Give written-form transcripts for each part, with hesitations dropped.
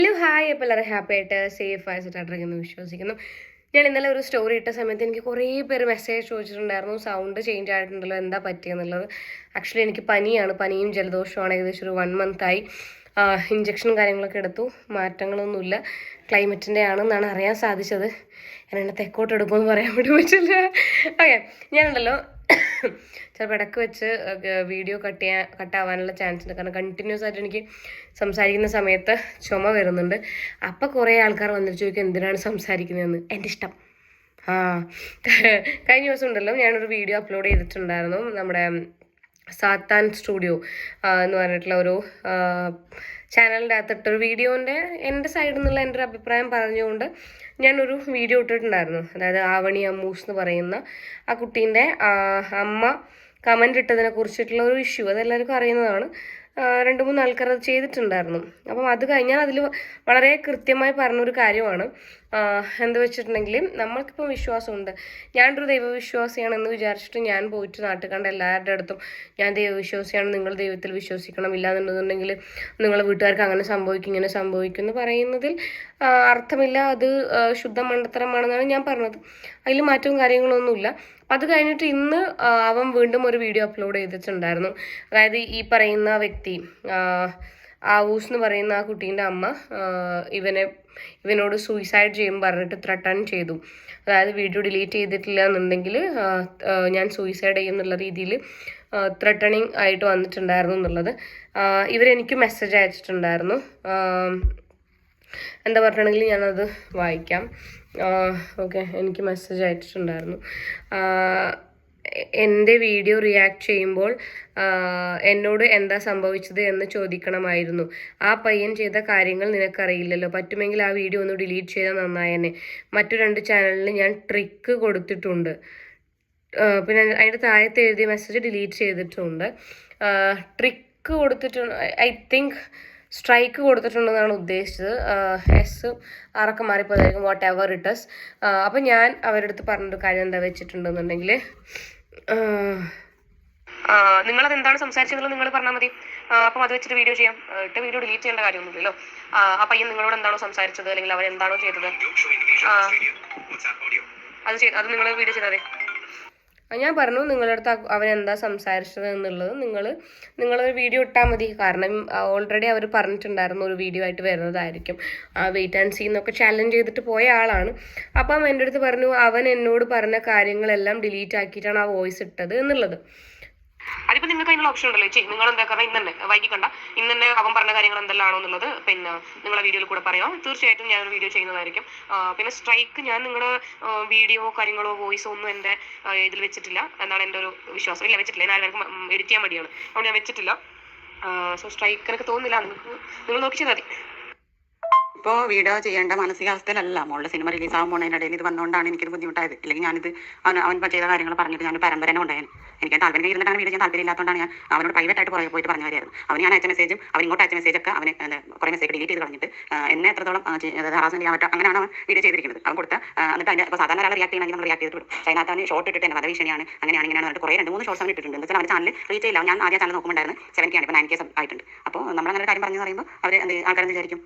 Hello hi, അപ്പോൾ എല്ലാവരും happy ആയിട്ട് സേഫ് ആയിട്ടിരിക്കുന്നു വിശ്വസിക്കുന്നു. ഞാൻ ഇന്നലെ ഒരു സ്റ്റോറി ഇട്ട സമയത്ത് എനിക്ക് കുറേ പേര് മെസ്സേജ് ചോദിച്ചിട്ടുണ്ടായിരുന്നു, സൗണ്ട് ചേഞ്ച് ആയിട്ടുണ്ടല്ലോ, എന്താ പറ്റിയെന്നുള്ളത്. ആക്ച്വലി എനിക്ക് പനിയും ജലദോഷമാണ്. ഏകദേശം ഒരു 1 മന്തായി. ഇഞ്ചക്ഷനും കാര്യങ്ങളൊക്കെ എടുത്തു, മാറ്റങ്ങളൊന്നുമില്ല. ക്ലൈമറ്റിൻ്റെ ആണെന്നാണ് അറിയാൻ സാധിച്ചത്. ഞാൻ എന്നെ തെക്കോട്ട് എടുക്കുമെന്ന് പറയാൻ വേണ്ടി പറ്റില്ല. ഓക്കെ, ഞാനുണ്ടല്ലോ ചിലപ്പോൾ ഇടയ്ക്ക് വെച്ച് വീഡിയോ കട്ടാവാനുള്ള ചാൻസ് ഉണ്ട്. കാരണം കണ്ടിന്യൂസ് ആയിട്ട് എനിക്ക് സംസാരിക്കുന്ന സമയത്ത് ചുമ വരുന്നുണ്ട്. അപ്പം കുറേ ആൾക്കാർ വന്നിട്ട് ചോദിക്കും എന്തിനാണ് സംസാരിക്കുന്നതെന്ന്. എൻ്റെ ഇഷ്ടം. കഴിഞ്ഞ ദിവസം ഉണ്ടല്ലോ ഞാനൊരു വീഡിയോ അപ്ലോഡ് ചെയ്തിട്ടുണ്ടായിരുന്നു. നമ്മുടെ സാത്താൻ സ്റ്റുഡിയോ എന്ന് പറഞ്ഞിട്ടുള്ള ഒരു ചാനലിൻ്റെ അകത്തിട്ടൊരു വീഡിയോൻ്റെ എൻ്റെ സൈഡിൽ നിന്നുള്ള എൻ്റെ ഒരു അഭിപ്രായം പറഞ്ഞുകൊണ്ട് ഞാനൊരു വീഡിയോ ഇട്ടിട്ടുണ്ടായിരുന്നു. അതായത് ആവണി അമ്മൂസ് എന്ന് പറയുന്ന ആ കുട്ടീൻ്റെ അമ്മ കമൻ്റ് ഇട്ടതിനെ കുറിച്ചിട്ടുള്ള ഒരു ഇഷ്യൂ. അതെല്ലാവർക്കും അറിയുന്നതാണ്. 2-3 ആൾക്കാർ അത് ചെയ്തിട്ടുണ്ടായിരുന്നു. അപ്പം അത് കഴിഞ്ഞാൽ അതിൽ വളരെ കൃത്യമായി പറഞ്ഞൊരു കാര്യമാണ്. എന്ത് വെച്ചിട്ടുണ്ടെങ്കിൽ നമ്മൾക്കിപ്പോൾ വിശ്വാസമുണ്ട്. ഞാനൊരു ദൈവവിശ്വാസിയാണെന്ന് വിചാരിച്ചിട്ട് ഞാൻ പോയിട്ട് നാട്ടിൽ കണ്ട എല്ലാവരുടെ അടുത്തും ഞാൻ ദൈവവിശ്വാസിയാണ്, നിങ്ങൾ ദൈവത്തിൽ വിശ്വസിക്കണം, ഇല്ലാന്നുണ്ടെന്നുണ്ടെങ്കിൽ നിങ്ങളെ വീട്ടുകാർക്ക് അങ്ങനെ സംഭവിക്കും ഇങ്ങനെ സംഭവിക്കും എന്ന് പറയുന്നതിൽ അർത്ഥമില്ല. അത് ശുദ്ധ മണ്ടത്തരമാണെന്നാണ് ഞാൻ പറഞ്ഞത്. അതിൽ മാറ്റവും കാര്യങ്ങളൊന്നുമില്ല. അത് കഴിഞ്ഞിട്ട് ഇന്ന് അവൻ വീണ്ടും ഒരു വീഡിയോ അപ്ലോഡ് ചെയ്തിട്ടുണ്ടായിരുന്നു. അതായത് ഈ പറയുന്ന വ്യക്തി ആവൂസ് എന്ന് പറയുന്ന ആ കുട്ടീൻ്റെ അമ്മ ഇവനോട് സൂയിസൈഡ് ചെയ്യും പറഞ്ഞിട്ട് ത്രട്ടൺ ചെയ്തു. അതായത് വീഡിയോ ഡിലീറ്റ് ചെയ്തിട്ടില്ല എന്നുണ്ടെങ്കിൽ ഞാൻ സൂയിസൈഡ് ചെയ്യുന്നുള്ള രീതിയിൽ ത്രട്ടണിങ് ആയിട്ട് വന്നിട്ടുണ്ടായിരുന്നു എന്നുള്ളത് ഇവരെനിക്ക് മെസ്സേജ് അയച്ചിട്ടുണ്ടായിരുന്നു. എന്താ പറഞ്ഞിട്ടുണ്ടെങ്കിൽ ഞാനത് വായിക്കാം. ഓക്കെ, എനിക്ക് മെസ്സേജ് അയച്ചിട്ടുണ്ടായിരുന്നു. എൻ്റെ വീഡിയോ റിയാക്ട് ചെയ്യുമ്പോൾ എന്നോട് എന്താ സംഭവിച്ചത് എന്ന് ചോദിക്കണമായിരുന്നു. ആ പയ്യൻ ചെയ്ത കാര്യങ്ങൾ നിനക്കറിയില്ലല്ലോ. പറ്റുമെങ്കിൽ ആ വീഡിയോ ഒന്ന് ഡിലീറ്റ് ചെയ്താൽ നന്നായെന്നെ. മറ്റു 2 ചാനലിൽ ഞാൻ ട്രിക്ക് കൊടുത്തിട്ടുണ്ട്. പിന്നെ അതിൻ്റെ താഴത്ത് എഴുതിയ മെസ്സേജ് ഡിലീറ്റ് ചെയ്തിട്ടുണ്ട്. ട്രിക്ക് കൊടുത്തിട്ടുണ്ട്, ഐ തിങ്ക് സ്ട്രൈക്ക് കൊടുത്തിട്ടുണ്ടെന്നാണ് ഉദ്ദേശിച്ചത്. എസ് ആറൊക്കെ മാറിപ്പോയതായിരിക്കും, വാട്ട് എവർ ഇറ്റ് ഇസ്. അപ്പം ഞാൻ അവരുടെ അടുത്ത് പറഞ്ഞൊരു കാര്യം എന്താ വെച്ചിട്ടുണ്ടെന്നുണ്ടെങ്കിൽ, നിങ്ങളത് എന്താണ് സംസാരിച്ചതെന്നുള്ളത് നിങ്ങൾ പറഞ്ഞാൽ മതി. അപ്പം അത് വെച്ചിട്ട് വീഡിയോ ചെയ്യാം. വീഡിയോ ഡിലീറ്റ് ചെയ്യേണ്ട കാര്യമൊന്നുമില്ലല്ലോ. ആ പയ്യൻ നിങ്ങളോട് എന്താണോ സംസാരിച്ചത് അല്ലെങ്കിൽ അവൻ എന്താണോ ചെയ്തത് അത് നിങ്ങൾ വീഡിയോ ചെയ്താൽ മതി. ഞാൻ പറഞ്ഞു നിങ്ങളുടെ അടുത്ത് അവൻ എന്താ സംസാരിച്ചത് എന്നുള്ളത് നിങ്ങളൊരു വീഡിയോ ഇട്ടാൽ മതി. കാരണം ഓൾറെഡി അവർ പറഞ്ഞിട്ടുണ്ടായിരുന്നു ഒരു വീഡിയോ ആയിട്ട് വരുന്നതായിരിക്കും. വെയിറ്റ് ആൻഡ് സീ എന്നൊക്കെ ചാലഞ്ച് ചെയ്തിട്ട് പോയ ആളാണ്. അപ്പം എൻ്റെ അടുത്ത് പറഞ്ഞു അവൻ എന്നോട് പറഞ്ഞ കാര്യങ്ങളെല്ലാം ഡിലീറ്റ് ആക്കിയിട്ടാണ് ആ വോയിസ് ഇട്ടത് എന്നുള്ളത്. അതിപ്പോൾ നിങ്ങൾക്ക് അതിനുള്ള ഓപ്ഷൻ ഉണ്ടല്ലോ. നിങ്ങൾ എന്താ കാരണം ഇന്നെ വൈകിക്കണ്ട, ഇന്നെ അവൻ പറഞ്ഞ കാര്യങ്ങൾ എന്തെല്ലാണോ എന്നുള്ളത് പിന്നെ നിങ്ങളെ വീഡിയോയിൽ കൂടെ പറയാം. തീർച്ചയായിട്ടും ഞാനൊരു വീഡിയോ ചെയ്യുന്നതായിരിക്കും. പിന്നെ സ്ട്രൈക്ക് ഞാൻ നിങ്ങളുടെ വീഡിയോ കാര്യങ്ങളോ വോയിസോ ഒന്നും എൻ്റെ ഇതിൽ വെച്ചിട്ടില്ല എന്നാണ് എൻ്റെ ഒരു വിശ്വാസം. ഇല്ല, വെച്ചിട്ടില്ല. ഞാൻ എനിക്ക് എഡിറ്റ് ചെയ്യാൻ മടിയാണ്, അതുകൊണ്ട് ഞാൻ വെച്ചിട്ടില്ല. സോ സ്ട്രൈക്ക് എനിക്ക് തോന്നുന്നില്ല. നിങ്ങൾ നോക്കി ചെയ്താൽ മതി. ഇപ്പോൾ വീഡിയോ ചെയ്യേണ്ട മാനസികാവസ്ഥയിലല്ല. മോളുടെ സിനിമ റിലീസ് ആകാൻ പോകുന്നതിനിടയിൽ ഇത് വന്നുകൊണ്ടാണ് എനിക്കിത് ബുദ്ധിമുട്ടായത്. അല്ലെങ്കിൽ ഞാനിത് അവൻ ചെയ്ത കാര്യങ്ങൾ പറഞ്ഞിട്ട് ഞാൻ പരമ്പരനെ ഉണ്ടായിരുന്നു. എനിക്ക് താല്പര്യം ഇരുന്നിട്ടാണ് വീഡിയോ ചെയ്യാൻ താല്പര്യം ഇല്ലാത്തതുകൊണ്ടാണ് ഞാൻ അവനോട് പ്രൈവറ്റായിട്ട് പോയിട്ട് പറഞ്ഞ കാര്യമായിരുന്നു. ഞാൻ അയച്ച മെസ്സേജും അവൻ ഇങ്ങോട്ട് അയച്ച മെസ്സേജൊക്കെ അവന് കുറേ മെസ്സേജ് ഡിലീറ്റ് ചെയ്ത് കളഞ്ഞിട്ട് എന്നെ എത്രത്തോളം ഹറാസ്മെന്റ് ചെയ്യാൻ പറ്റും അങ്ങനെയാണ് അവൻ വീഡിയോ ചെയ്തിരിക്കുന്നത്. അവൻ കൊടുത്ത എന്നിട്ട് അതിൻ്റെ ഇപ്പോൾ സാധാരണ ഒരാൾ റിയാക്ട് ചെയ്യണമെങ്കിൽ നമ്മൾ റിയാക്ട് ചെയ്തിട്ട് വിടും. അതിനകത്ത് അവന് ഷോർട്ട് ഇട്ടിട്ട് എന്നെ വധഭീഷണിയാണ് അങ്ങനെയാണ് ഇങ്ങനെയാണ് പറഞ്ഞിട്ട് കുറേ 2-3 ഷോർട്സ് അവൻ ഇട്ടിട്ടുണ്ട്. എന്താ അവൻ്റെ ചാനൽ റീച്ച് ചെയ്യില്ല. ഞാൻ ആദ്യം ചാനൽ നോക്കുമ്പോണ്ടായിരുന്നു 70 ആണ്, ഇപ്പോൾ 9K ആയിട്ടുണ്ട്. അപ്പോൾ നമ്മളങ്ങനെ കാര്യം പറഞ്ഞു പറയുമ്പോൾ അവർ ആൾക്കാരെന്ന് വിചാരിക്കും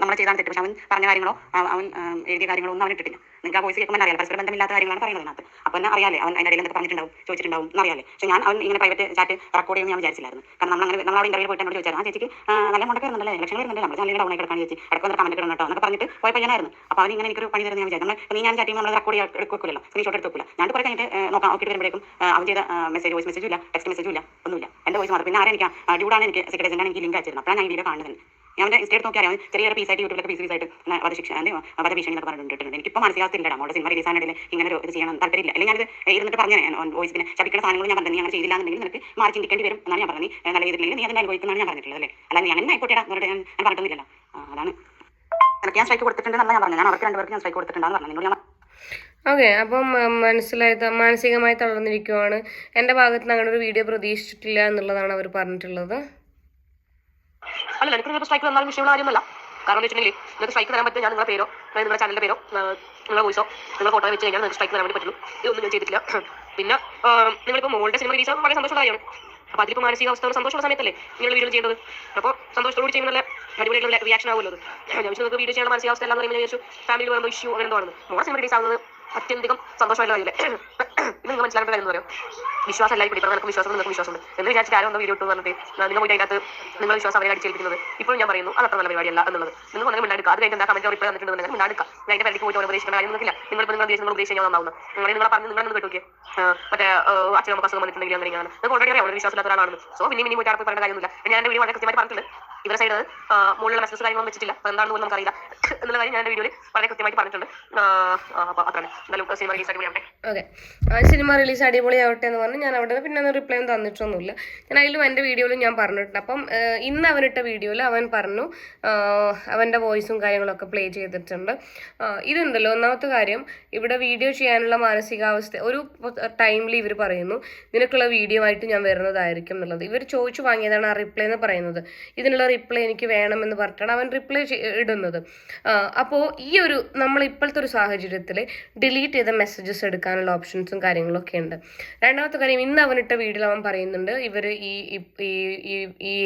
നമ്മളെ ചെയ്താണ് തെറ്റ്. പക്ഷെ അവൻ പറഞ്ഞ കാര്യങ്ങളോ അവൻ എഴുതിയ കാര്യങ്ങളോ ഒന്നും അവൻ ഇട്ടിട്ടില്ല. നിങ്ങൾക്ക് ആ വോയിസ് കേൾക്കുമ്പോൾ അറിയാം പരസ്പര ബന്ധമില്ലാത്ത കാര്യങ്ങളാണ് പറയുന്നത് അതിനകത്ത്. അപ്പോൾ എന്നെ അറിയാലേ അവൻ അതിൻ്റെ ഇടയിൽ എന്തൊക്കെ പറഞ്ഞിട്ടുണ്ടാവും ചോദിച്ചിട്ടുണ്ടാവും എന്നറിയാലേ. പക്ഷേ ഞാൻ അവൻ ഇങ്ങനെ പ്രൈവറ്റ് ചാറ്റ് റെക്കോർഡ് ചെയ്യുമെന്ന് ഞാൻ വിചാരിച്ചില്ലായിരുന്നു. കാരണം നമ്മളവിടെ ഇന്റർവ്യൂ പോയിട്ട് എന്നോട് ചോദിച്ചാൽ ആ ചേച്ചിക്ക് നല്ല മുടക്കം വരുന്നുണ്ടല്ലേ, ഇലക്ഷൻ വരുന്നുണ്ടല്ലേ, നമ്മുടെ ചാനലിൽ ഡൗൺ ആയി കിടക്കാൻ ചേച്ചി ഇടയ്ക്ക് വന്നിട്ട് കമന്റ് ഇടണം കേട്ടോ എന്നൊക്കെ പറഞ്ഞിട്ട് പോയ പയ്യനായിരുന്നു. അപ്പോൾ അവൻ ഇങ്ങനെ എനിക്കൊരു പണി തരുന്ന ഞാൻ വിചാരിച്ചു. ഞാൻ ചാറ്റ് ചെയ്യുമ്പോൾ നമ്മൾ റെക്കോർഡ് എടുക്കില്ലല്ലോ, സ്ക്രീൻഷോട്ട് എടുത്ത് വെക്കില്ല. ഞാൻ കുറേ കഴിഞ്ഞിട്ട് നോക്കാം നോക്കിയിട്ട് വരുമ്പോഴേക്കും അവൻ ചെയ്ത വോയിസ് മെസ്സേജും ഇല്ല, ടെക്സ്റ്റ് മെസ്സേജും ഇല്ല, ഒന്നുമില്ല. എൻ്റെ വോയിസ് മാത്രം. പിന്നെ ആരെനിക്ക് ഡ്യൂഡാണ് എനിക്ക് സെക്രട്ടറി ഏജന്റാണ് എനിക്ക് ലിങ്ക് അയച്ചിരുന്നത്. അപ്പോഴാണ് ഞാൻ വീഡിയോ കാണുന്നത്. ഞാൻ എൻ്റെ ഇൻസ്റ്റേറ്റ് നോക്കിയാൽ അവൻ ചെറിയൊരു പീസായിട്ട് യൂട്യൂബിലൊക്കെ പീസായിട്ട് വധഭീഷണി എന്നൊക്കെ പറഞ്ഞിട്ടുണ്ട്. എനിക്കിപ്പോൾ മാനസികാവസ്ഥ ഇല്ല. നമ്മുടെ സിനിമ റിലീസാനിടയിൽ ഇങ്ങനെ ഒരു ഇത് ചെയ്യണം താല്പര്യമില്ല. അല്ലെങ്കിൽ ഞാനത് ഇരുന്നിട്ട് പറഞ്ഞേ വോയിസിന് ശപിക്കുന്ന സാധനങ്ങൾ ഞാൻ പറഞ്ഞു. ഞാൻ ചെയ്തില്ലാന്നുണ്ടെങ്കിൽ നിനക്ക് മാറി ചിന്തിക്കേണ്ടി വരും എന്നാണ് ഞാൻ പറഞ്ഞത്. നീ നല്ല ചെയ്തില്ലെങ്കിൽ നീ അതിൻ്റെ അനുഭവിക്കുന്നതാണ് ഞാൻ പറഞ്ഞിട്ടുള്ളത് അല്ലേ. അല്ലാതെ ഞാൻ ആയിക്കോട്ടെ എന്നോട് ഞാൻ പറഞ്ഞിട്ടില്ലല്ലോ. അതാണ് എനിക്ക് ഞാൻ സ്ട്രൈക്ക് കൊടുത്തിട്ടുണ്ടെന്നല്ല ഞാൻ പറഞ്ഞു. ഞാൻ അവർക്ക് 2 പേർക്ക് ഞാൻ സ്ട്രൈക്ക് കൊടുത്തിട്ടുണ്ടെന്ന് പറഞ്ഞു. നിങ്ങൾ ഓക്കെ, അപ്പം മനസ്സിലായത് മാനസികമായി തളർന്നിരിക്കുവാണ്. എൻ്റെ ഭാഗത്ത് നിന്ന് അങ്ങനെ ഒരു വീഡിയോ പ്രതീക്ഷിച്ചിട്ടില്ല എന്നുള്ളതാണ് അവർ പറഞ്ഞിട്ടുള്ളത്. അല്ല, എനിക്ക് സ്ട്രൈക്ക് വന്നാലും വിഷയമുള്ള കാര്യമല്ല. കാരണം എന്ന് വെച്ചിട്ടുണ്ടെങ്കിൽ നിങ്ങൾക്ക് സ്ട്രൈക്ക് തരാൻ പറ്റും. ഞാൻ നിങ്ങളുടെ പേരോ നിങ്ങളുടെ ചാനലിൻ്റെ പേരോ നിങ്ങളുടെ വോയിസോ നിങ്ങളുടെ ഫോട്ടോ വെച്ച് കഴിഞ്ഞാൽ നിങ്ങൾക്ക് സ്ട്രൈക്ക് തരാൻ വേണ്ടി പറ്റുള്ളൂ. ഇതൊന്നും ഞാൻ ചെയ്തിട്ടില്ല. പിന്നെ നിങ്ങളിപ്പോൾ മോളുടെ സിനിമ റിലീസ് വളരെ സന്തോഷമുള്ള കാര്യമാണ്. അപ്പോൾ അതിലിപ്പോൾ മാനസികാവസ്ഥ സന്തോഷമുള്ള സമയത്തല്ലേ നിങ്ങൾ വീഡിയോ ചെയ്യേണ്ടത്. അപ്പോൾ സന്തോഷത്തോട് ചെയ്യുന്ന നല്ല അടിപൊളിയായിട്ടുള്ള റിയാക്ഷൻ ആവുമല്ലോ അത്. ഞാൻ വിളിച്ചു നിങ്ങൾക്ക് വീഡിയോ ചെയ്യാനുള്ള മാനസികാവസ്ഥ എല്ലാം പറയുമ്പോൾ ഞാൻ വിളിച്ചു ഫാമിലി വരുമ്പോൾ ഇഷ്യൂ അങ്ങനെ എന്തോ ആണെന്ന്. മോളെ സിനിമ റിലീസ് ആവുന്നത് അത്യധികം സന്തോഷമായിട്ടുള്ള കാര്യമില്ലേ. ഇത് നിങ്ങൾ മനസ്സിലാക്കേണ്ട കാര്യം എന്ന് പറയും വിശ്വാസം എല്ലാവരും പിടിക്കണം. നിങ്ങൾക്ക് വിശ്വാസം നിങ്ങൾക്ക് വിശ്വാസമുണ്ട് എന്ന് വിചാരിച്ചിട്ട് ആരും ഒന്നും വീഡിയോ ഇട്ടു പറഞ്ഞിട്ട് നിങ്ങൾ പോയിട്ട് അതിനകത്ത് നിങ്ങൾ വിശ്വാസം അവരെ അടിച്ചേൽപ്പിക്കുന്നത് ഇപ്പോഴും ഞാൻ പറയുന്നു അത് അത്ര നല്ല പരിപാടിയല്ല എന്നുള്ളത്. നിങ്ങൾ ഒന്നും മിണ്ടാടുക്കുക. അത് കഴിഞ്ഞ് എന്താ കമന്റ് റിപ്ലൈ വന്നിട്ടുണ്ടെങ്കിൽ മിണ്ടാടുക്കുക. അതിന്റെ പരിധിക്ക് പോയിട്ട് ഉപദേശിക്കേണ്ട കാര്യം നിങ്ങൾക്കില്ല. നിങ്ങളിപ്പോൾ നിങ്ങൾ നിങ്ങൾ ഉപദേശിച്ച് ഞാൻ നന്നാവുന്നു. നിങ്ങളെ പറഞ്ഞ് നിങ്ങളൊന്ന് കേട്ടോക്കെ മറ്റേ അച്ഛൻ നമുക്ക് അസുഖം വന്നിട്ടുണ്ടെങ്കിൽ അങ്ങനെയാണ് നിങ്ങൾക്ക് ഓൾറെഡി അറിയാം വിശ്വാസമില്ലാത്ത ഒരാളാണ്. സോ പിന്നെ പോയിട്ട് ആർക്ക് പറയേണ്ട കാര്യമൊന്നുമില്ല. ഞാൻ എൻ്റെ വീഡിയോ വളരെ കൃത്യമായിട്ട് പറഞ്ഞിട്ടുണ്ട്. ഇവരുടെ സൈഡ് മുകളിലുള്ള മെസ്സേജ് കാര്യങ്ങളൊന്നും വെച്ചിട്ടില്ല. എന്താണെന്ന് പോലും നമുക്കറിയില്ല എന്നുള്ള കാര്യം ഞാൻ എൻ്റെ വീഡിയോയിൽ വളരെ കൃത്യമായിട്ട് പറഞ്ഞിട്ടുണ്ട്. അപ്പോൾ അത്രയാണ്. എന്തായാലും സിനിമ റിലീസ് അടിപൊളിയാവട്ടെ. ഓക്കെ, സിനിമ റിലീസ് അടിപൊളിയാവട്ടെ എന്ന് പറഞ്ഞ് ഞാൻ അവിടെ പിന്നെ റിപ്ലൈ ഒന്നും തന്നിട്ടൊന്നുമില്ല. ഞാൻ അതിലും എൻ്റെ വീഡിയോയിലും ഞാൻ പറഞ്ഞിട്ടുണ്ട്. അപ്പം ഇന്ന് അവനിട്ട വീഡിയോയിൽ അവൻ പറഞ്ഞു അവൻ്റെ വോയിസും കാര്യങ്ങളൊക്കെ പ്ലേ ചെയ്തിട്ടുണ്ട്. ഇതുണ്ടല്ലോ ഒന്നാമത്തെ കാര്യം, ഇവിടെ വീഡിയോ ചെയ്യാനുള്ള മാനസികാവസ്ഥ ഒരു ടൈമിൽ ഇവർ പറയുന്നു നിനക്കുള്ള വീഡിയോ ആയിട്ട് ഞാൻ വരുന്നതായിരിക്കും എന്നുള്ളത്. ഇവർ ചോദിച്ചു വാങ്ങിയതാണ് ആ റിപ്ലൈ എന്ന് പറയുന്നത്. ഇതിനുള്ള റിപ്ലൈ എനിക്ക് വേണമെന്ന് പറഞ്ഞിട്ടാണ് അവൻ റിപ്ലൈ ഇടുന്നത്. അപ്പോൾ ഈ ഒരു നമ്മൾ ഇപ്പോഴത്തെ ഒരു സാഹചര്യത്തിൽ ഡിലീറ്റ് ചെയ്ത മെസ്സേജസ് എടുക്കാനുള്ള ഓപ്ഷൻസും കാര്യങ്ങളൊക്കെ ഉണ്ട്. രണ്ടാമത്തെ കാര്യം, ഇന്ന് അവനിട്ട വീഡിയോയിൽ അവൻ പറയുന്നുണ്ട് ഇവർ ഈ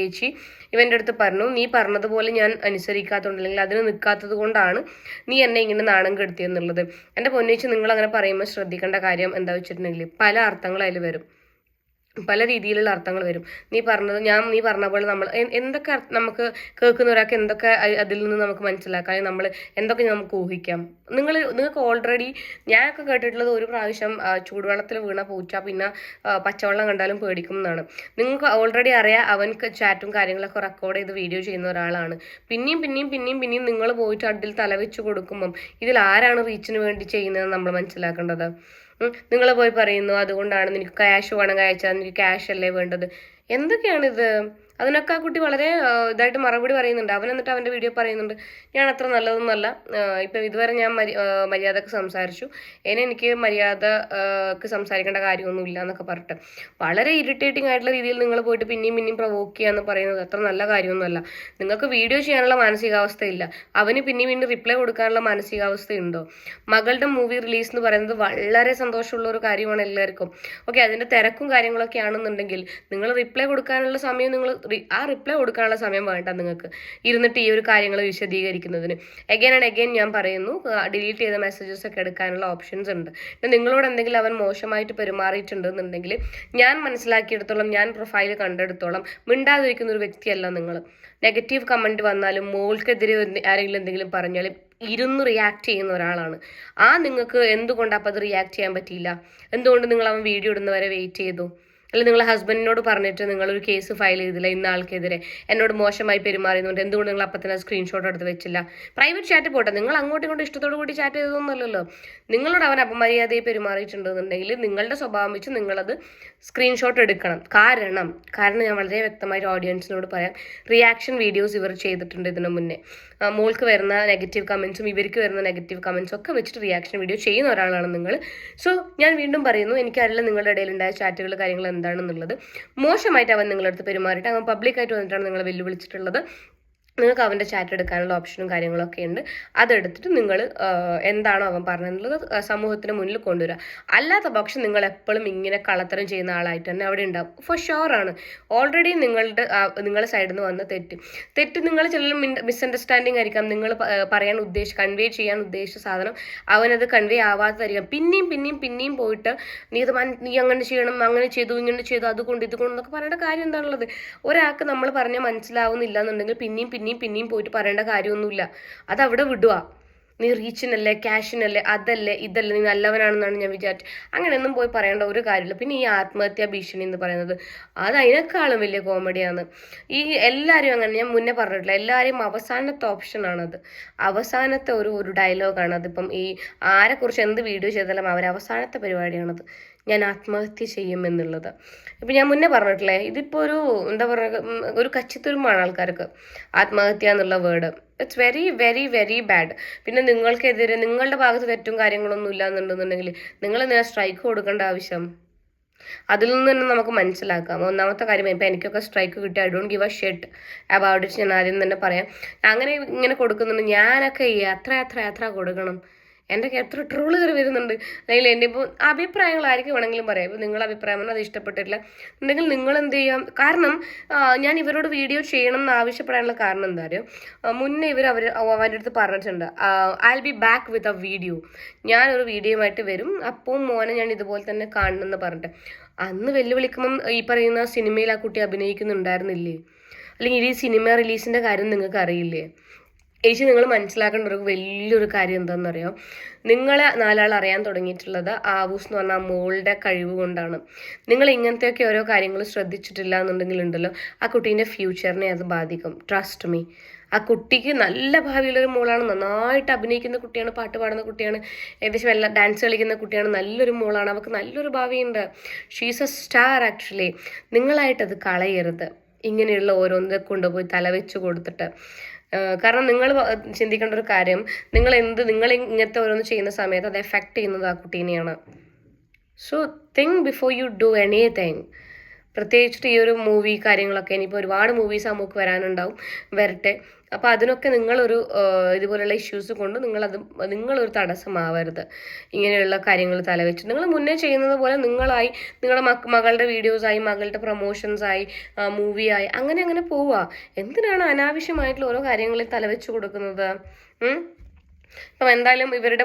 ഏച്ചി ഇവൻ്റെ അടുത്ത് പറഞ്ഞു നീ പറഞ്ഞതുപോലെ ഞാൻ അനുസരിക്കാത്തതുകൊണ്ട് അല്ലെങ്കിൽ അതിന് നിൽക്കാത്തത് കൊണ്ടാണ് നീ എന്നെ ഇങ്ങനെ നാണം കെടുത്തിയെന്നുള്ളത്. എൻ്റെ പൊന്നേച്ചി നിങ്ങൾ അങ്ങനെ പറയുമ്പോൾ ശ്രദ്ധിക്കേണ്ട കാര്യം എന്താ വെച്ചിട്ടുണ്ടെങ്കിൽ പല അർത്ഥങ്ങൾ അതിൽ വരും, പല രീതിയിലുള്ള അർത്ഥങ്ങൾ വരും. നീ പറഞ്ഞ പോലെ നമ്മൾ എന്തൊക്കെ നമുക്ക് ഒരാൾക്ക് എന്തൊക്കെ അതിൽ നിന്ന് നമുക്ക് മനസ്സിലാക്കാം, നമ്മൾ എന്തൊക്കെ നമുക്ക് ഊഹിക്കാം. നിങ്ങൾക്ക് ഓൾറെഡി ഞാനൊക്കെ കേട്ടിട്ടുള്ളത് ഒരു പ്രാവശ്യം ചൂടുവെള്ളത്തിൽ വീണ പൂച്ച പിന്നെ പച്ചവെള്ളം കണ്ടാലും പേടിക്കും എന്നാണ്. നിങ്ങൾക്ക് ഓൾറെഡി അറിയാം അവൻക്ക് ചാറ്റും കാര്യങ്ങളൊക്കെ റെക്കോർഡ് ചെയ്ത് വീഡിയോ ചെയ്യുന്ന ഒരാളാണ്. പിന്നെയും നിങ്ങൾ പോയിട്ട് അതിൽ തലവെച്ച് കൊടുക്കുമ്പം ഇതിൽ ആരാണ് റീച്ചിന് വേണ്ടി ചെയ്യുന്നതെന്ന് നമ്മൾ മനസ്സിലാക്കേണ്ടത്. നിങ്ങൾ പോയി പറയുന്നു അതുകൊണ്ടാണ് നിനക്ക് ക്യാഷ് വേണമെങ്കിൽ അയച്ചാൽ നിനക്ക് ക്യാഷ് അല്ലേ വേണ്ടത്. എന്തൊക്കെയാണിത്? അതിനൊക്കെ ആ കുട്ടി വളരെ ഇതായിട്ട് മറുപടി പറയുന്നുണ്ട്. അവൻ എന്നിട്ട് അവൻ്റെ വീഡിയോ പറയുന്നുണ്ട് ഞാൻ അത്ര നല്ലതൊന്നുമല്ല, ഇപ്പം ഇതുവരെ ഞാൻ മര്യാദക്ക് സംസാരിച്ചു, എനിക്ക് മര്യാദക്ക് സംസാരിക്കേണ്ട കാര്യമൊന്നുമില്ല എന്നൊക്കെ പറഞ്ഞിട്ട് വളരെ ഇറിറ്റേറ്റിംഗ് ആയിട്ടുള്ള രീതിയിൽ നിങ്ങൾ പോയിട്ട് പിന്നെയും പ്രൊവോക്ക് ചെയ്യുക എന്ന് പറയുന്നത് അത്ര നല്ല കാര്യമൊന്നുമല്ല. നിങ്ങൾക്ക് വീഡിയോ ചെയ്യാനുള്ള മാനസികാവസ്ഥയില്ല, അവന് പിന്നെയും റിപ്ലൈ കൊടുക്കാനുള്ള മാനസികാവസ്ഥയുണ്ടോ? മകളുടെ മൂവി റിലീസ് എന്ന് പറയുന്നത് വളരെ സന്തോഷമുള്ള ഒരു കാര്യമാണ് എല്ലാവർക്കും. ഓക്കെ, അതിൻ്റെ തിരക്കും കാര്യങ്ങളൊക്കെ ആണെന്നുണ്ടെങ്കിൽ നിങ്ങൾ റിപ്ലൈ കൊടുക്കാനുള്ള സമയം ആ റിപ്ലൈ കൊടുക്കാനുള്ള സമയം വേണ്ട നിങ്ങൾക്ക് ഇരുന്നിട്ട് ഈ ഒരു കാര്യങ്ങൾ വിശദീകരിക്കുന്നതിന്. അഗൈൻ ആൻഡ് അഗൈൻ ഞാൻ പറയുന്നു ഡിലീറ്റ് ചെയ്ത മെസ്സേജസ് ഒക്കെ എടുക്കാനുള്ള ഓപ്ഷൻസ് ഉണ്ട്. നിങ്ങളോട് എന്തെങ്കിലും അവൻ മോശമായിട്ട് പെരുമാറിയിട്ടുണ്ടെന്നുണ്ടെങ്കിൽ ഞാൻ മനസ്സിലാക്കിയെടുത്തോളം, ഞാൻ പ്രൊഫൈൽ കണ്ടെടുത്തോളം മിണ്ടാതിരിക്കുന്ന ഒരു വ്യക്തിയല്ല നിങ്ങൾ. നെഗറ്റീവ് കമൻറ്റ് വന്നാലും മോൾക്കെതിരെ ആരെങ്കിലും എന്തെങ്കിലും പറഞ്ഞാലും ഇരുന്ന് റിയാക്ട് ചെയ്യുന്ന ഒരാളാണ്. നിങ്ങൾക്ക് എന്തുകൊണ്ടാണ് അപ്പോൾ അത് റിയാക്ട് ചെയ്യാൻ പറ്റിയില്ല? എന്തുകൊണ്ട് നിങ്ങൾ അവൻ വീഡിയോ ഇടുന്നവരെ വെയിറ്റ് ചെയ്തു? അല്ലെങ്കിൽ നിങ്ങൾ ഹസ്ബൻഡിനോട് പറഞ്ഞിട്ട് നിങ്ങളൊരു കേസ് ഫയൽ ചെയ്തില്ല ഇന്ന ആൾക്കെതിരെ എന്നോട് മോശമായി പെരുമാറിയെന്നുണ്ട്, എന്തുകൊണ്ട് നിങ്ങൾ അപ്പം തന്നെ സ്ക്രീൻഷോട്ട് എടുത്ത് വെച്ചില്ല? പ്രൈവറ്റ് ചാറ്റ് പോട്ടെ, നിങ്ങൾ അങ്ങോട്ടും ഇങ്ങോട്ടും ഇഷ്ടത്തോടു കൂടി ചാറ്റ് ചെയ്തതൊന്നുമല്ലല്ലോ. നിങ്ങളോട് അവൻ അപമര്യാദയെ പെരുമാറിയിട്ടുണ്ടെന്നുണ്ടെങ്കിൽ നിങ്ങളുടെ സ്വഭാവം വെച്ച് നിങ്ങളത് സ്ക്രീൻഷോട്ട് എടുക്കണം. കാരണം ഞാൻ വളരെ വ്യക്തമായിട്ട് ഓഡിയൻസിനോട് പറയാം, റിയാക്ഷൻ വീഡിയോസ് ഇവർ ചെയ്തിട്ടുണ്ട് ഇതിനു മുന്നേ. മോൾക്ക് വരുന്ന നെഗറ്റീവ് കമൻസും ഇവർക്ക് വരുന്ന നെഗറ്റീവ് കമൻസും ഒക്കെ വെച്ചിട്ട് റിയാക്ഷൻ വീഡിയോ ചെയ്യുന്ന ഒരാളാണ് നിങ്ങൾ. സോ ഞാൻ വീണ്ടും പറയുന്നു, എനിക്കറിയില്ല നിങ്ങളുടെ ഇടയിലുണ്ടായ ചാറ്റുകൾ കാര്യങ്ങൾ എന്താണെന്നുള്ളത്. മോശമായിട്ട് അവൻ നിങ്ങളുടെ അടുത്ത് പെരുമാറിയിട്ട് അവൻ പബ്ലിക്കായിട്ട് വന്നിട്ടാണ് നിങ്ങളെ വെല്ലുവിളിച്ചിട്ടുള്ളത്. നിങ്ങൾക്ക് അവൻ്റെ ചാറ്റ് എടുക്കാനുള്ള ഓപ്ഷനും കാര്യങ്ങളൊക്കെ ഉണ്ട്. അതെടുത്തിട്ട് നിങ്ങൾ എന്താണോ അവൻ പറഞ്ഞെന്നുള്ളത് സമൂഹത്തിന് മുന്നിൽ കൊണ്ടുവരിക. അല്ലാത്ത പക്ഷം നിങ്ങൾ എപ്പോഴും ഇങ്ങനെ കള്ളത്തരം ചെയ്യുന്ന ആളായിട്ട് തന്നെ അവിടെ ഉണ്ടാവും. ഫോർ ഷുവറാണ്. ഓൾറെഡി നിങ്ങളുടെ സൈഡിൽ നിന്ന് വന്ന തെറ്റ് നിങ്ങൾ ചില മിസ്അണ്ടർസ്റ്റാൻഡിങ് ആയിരിക്കാം. നിങ്ങൾ കൺവേ ചെയ്യാൻ ഉദ്ദേശിച്ച സാധനം അവനത് കൺവേ ആവാത്തതായിരിക്കാം. പിന്നെയും പോയിട്ട് നീ അങ്ങനെ ചെയ്യണം, അങ്ങനെ ചെയ്തു, ഇങ്ങനെ ചെയ്തു, അതുകൊണ്ട് ഇതുകൊണ്ട് എന്നൊക്കെ പറയേണ്ട കാര്യം എന്താണുള്ളത്? ഒരാൾക്ക് നമ്മൾ പറഞ്ഞാൽ മനസ്സിലാവുന്നില്ല എന്നുണ്ടെങ്കിൽ പിന്നെയും പോയിട്ട് പറയേണ്ട കാര്യമൊന്നുമില്ല. അതവിടെ വിടുക. നീ റീച്ചിനല്ലേ, ക്യാഷിനല്ലേ, അതല്ലേ ഇതല്ലേ, നീ നല്ലവനാണെന്നാണ് ഞാൻ വിചാരിച്ചത്. അങ്ങനെയൊന്നും പോയി പറയേണ്ട ഒരു കാര്യമില്ല. പിന്നെ ഈ ആത്മഹത്യാ ഭീഷണി എന്ന് പറയുന്നത് അത് അതിനേക്കാളും വലിയ കോമഡിയാണ്. ഈ എല്ലാവരും അങ്ങനെ ഞാൻ മുന്നേ പറഞ്ഞിട്ടില്ല, എല്ലാവരെയും അവസാനത്തെ ഓപ്ഷനാണത്. അവസാനത്തെ ഒരു ഡയലോഗാണ് അതിപ്പം. ഈ ആരെക്കുറിച്ച് എന്ത് വീഡിയോ ചെയ്താലും അവസാനത്തെ പരിപാടിയാണത്, ഞാൻ ആത്മഹത്യ ചെയ്യുമെന്നുള്ളത്. ഇപ്പം ഞാൻ മുന്നേ പറഞ്ഞിട്ടില്ലേ, ഇതിപ്പോൾ എന്താ പറയുക, ഒരു കച്ചിത്തുരുമ്പാണ് ആൾക്കാർക്ക് ആത്മഹത്യ എന്നുള്ള word. It's very very very bad. പിന്നെ നിങ്ങൾക്കെതിരെ നിങ്ങളുടെ ഭാഗത്ത് തെറ്റും കാര്യങ്ങളൊന്നും ഇല്ല എന്നുണ്ടെന്നുണ്ടെങ്കിൽ നിങ്ങൾ എന്തിനാ സ്ട്രൈക്ക് കൊടുക്കേണ്ട ആവശ്യം? അതിൽ നിന്ന് തന്നെ നമുക്ക് മനസ്സിലാക്കാം. ഒന്നാമത്തെ കാര്യം, ഇപ്പം എനിക്കൊക്കെ സ്ട്രൈക്ക് കിട്ടി, I don't give A shit about it. ഞാൻ ആദ്യം തന്നെ പറയാം, അങ്ങനെ ഇങ്ങനെ കൊടുക്കുന്നുണ്ട്. ഞാനൊക്കെ എത്ര കൊടുക്കണം? എൻ്റെ എത്ര ട്രോള് കയറി വരുന്നുണ്ട്. അല്ലെങ്കിൽ എൻ്റെ ഇപ്പോൾ അഭിപ്രായങ്ങൾ ആർക്ക് വേണമെങ്കിലും പറയാം. ഇപ്പോൾ നിങ്ങളുടെ അഭിപ്രായം പറഞ്ഞാൽ അത് ഇഷ്ടപ്പെട്ടിട്ടില്ല എന്നുണ്ടെങ്കിൽ നിങ്ങൾ എന്ത് ചെയ്യാം. കാരണം ഞാൻ ഇവരോട് വീഡിയോ ചെയ്യണം എന്ന് ആവശ്യപ്പെടാനുള്ള കാരണം എന്താ അറിയോ, മുന്നേ അവരുടെ അടുത്ത് പറഞ്ഞിട്ടുണ്ട്, I will be back with a video, ഞാനൊരു വീഡിയോയുമായിട്ട് വരും, അപ്പോൾ മോനെ ഞാൻ ഇതുപോലെ തന്നെ കാണണമെന്ന് പറഞ്ഞിട്ട്. അന്ന് വെല്ലുവിളിക്കുമ്പം ഈ പറയുന്ന സിനിമയിൽ ആ കുട്ടി അഭിനയിക്കുന്നുണ്ടായിരുന്നില്ലേ, അല്ലെങ്കിൽ ഈ സിനിമ റിലീസിൻ്റെ കാര്യം നിങ്ങൾക്ക് അറിയില്ലേ? ചേച്ചി നിങ്ങൾ മനസ്സിലാക്കേണ്ട ഒരു വലിയൊരു കാര്യം എന്താണെന്നറിയോ, നിങ്ങളെ നാലാൾ അറിയാൻ തുടങ്ങിയിട്ടുള്ളത് ആവൂസ് എന്ന് പറഞ്ഞാൽ മോളുടെ കഴിവ് കൊണ്ടാണ്. നിങ്ങൾ ഇങ്ങനത്തെയൊക്കെ ഓരോ കാര്യങ്ങൾ ശ്രദ്ധിച്ചിട്ടില്ല എന്നുണ്ടെങ്കിൽ ഉണ്ടല്ലോ, ആ കുട്ടീൻ്റെ ഫ്യൂച്ചറിനെ അത് ബാധിക്കും. Trust me. ആ കുട്ടിക്ക് നല്ല ഭാവിയുള്ളൊരു മോളാണ്, നന്നായിട്ട് അഭിനയിക്കുന്ന കുട്ടിയാണ്, പാട്ട് പാടുന്ന കുട്ടിയാണ്, ഏകദേശം എല്ലാ ഡാൻസ് കളിക്കുന്ന കുട്ടിയാണ്, നല്ലൊരു മോളാണ്, അവൾക്ക് നല്ലൊരു ഭാവിയുണ്ട്. She's a star actually. നിങ്ങളായിട്ടത് കളയരുത് ഇങ്ങനെയുള്ള ഓരോന്നിനെ കൊണ്ടുപോയി തലവെച്ച് കൊടുത്തിട്ട്. കാരണം നിങ്ങൾ ചിന്തിക്കേണ്ട ഒരു കാര്യം, നിങ്ങൾ ഇങ്ങനത്തെ ഓരോന്ന് ചെയ്യുന്ന സമയത്ത് അത് എഫക്റ്റ് ചെയ്യുന്നത് ആ കുട്ടീനെയാണ്. So think before you do anything. പ്രത്യേകിച്ചിട്ട് ഈ ഒരു മൂവി കാര്യങ്ങളൊക്കെ ഇനിയിപ്പോൾ ഒരുപാട് മൂവീസ് നമുക്ക് വരാനുണ്ടാവും, വരട്ടെ. അപ്പോൾ അതിനൊക്കെ നിങ്ങളൊരു ഇതുപോലെയുള്ള ഇഷ്യൂസ് കൊണ്ട് നിങ്ങളൊരു തടസ്സമാവരുത്. ഇങ്ങനെയുള്ള കാര്യങ്ങൾ തലവെച്ച് നിങ്ങൾ മുന്നേ ചെയ്യുന്നത് പോലെ നിങ്ങളുടെ മകളുടെ വീഡിയോസായി, മകളുടെ പ്രൊമോഷൻസായി, മൂവിയായി അങ്ങനെ പോവുക. എന്തിനാണ് അനാവശ്യമായിട്ടുള്ള ഓരോ കാര്യങ്ങളിൽ തലവെച്ച് കൊടുക്കുന്നത്? അപ്പം എന്തായാലും ഇവരുടെ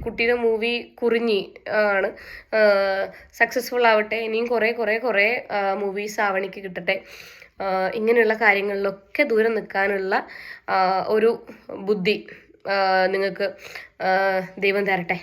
കുട്ടിയുടെ മൂവി കുറിഞ്ഞി ആണ്, സക്സസ്ഫുൾ ആവട്ടെ. ഇനിയും കുറേ മൂവീസ് ആവണിക്ക് കിട്ടട്ടെ. ഇങ്ങനെയുള്ള കാര്യങ്ങളിലൊക്കെ ദൂരെ നിൽക്കാനുള്ള ഒരു ബുദ്ധി നിങ്ങൾക്ക് ദൈവം തരട്ടെ.